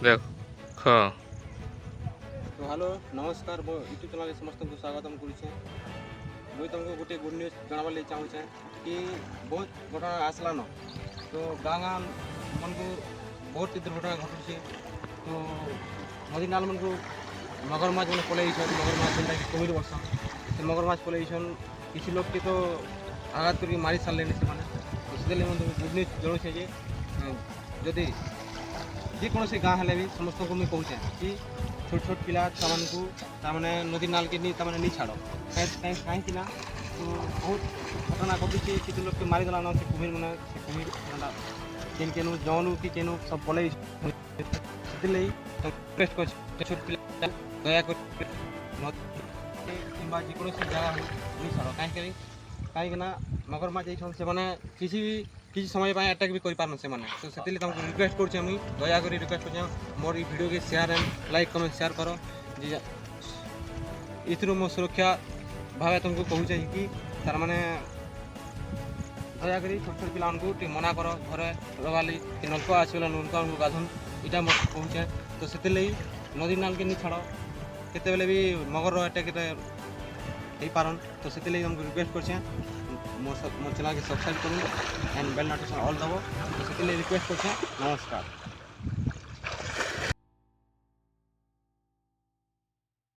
ଦେଖ तो हेलो नमस्कार मो यूट्यूब चैनल समस्त को स्वागतम करुचे मुई तुमको गोटे गुड न्यूज जनाबार लगे चाहूचे कि बहुत घटना आसला न तो गाँ गाँ मन को बहुत दुर्घटना घटुचे तो नदी नाल मन को मगरमाछ मैंने पलैन मगरमाछ जेनटा कि कोविड वर्ष से मगरमाछ पलैन किसी लोग के तो आघात करके मारी सारे से तो से गुड न्यूज जनाऊे जे जदि जेकोसी गाँ हेले भी समस्त को मुझे कहूचे कि छोट छोट पिला छुआ को ताने नदी नाल के नहीं छाड़ कहीं तो बहुत घटना घटुचे किसी लोग के मारिदेला न से कुमिर मैंने से कुमिर केन केनु जौनु कि केनु सब पलई रिक्वेस्ट कर छोट पिला दया कर जेकोसी जगह नहीं छाड़ कहीं मगरमाछ से किसी समय अटैक भी कर से तो से रिक्वेस्ट कर दया कर रिक्वेस्ट कर मोर वीडियो के share and like comment share करो इथर मो सुरक्षा भाव तुमको कहूचे कि तार माने दया कर छोट छोट पिला मना कर घरे रवाली कि नलका आसगला नलका गाधन इटा मत कहूचे तो से नदी नाल के नहीं छाड़ केते भी मगर अटैक हो पारन तो से तुमको रिक्वेस्ट कर मोर चैनल के सब्सक्राइब करूँ एंड बेल नोटिफिकेशन ऑल दबो तो से रिक्वेस्ट कर नमस्कार।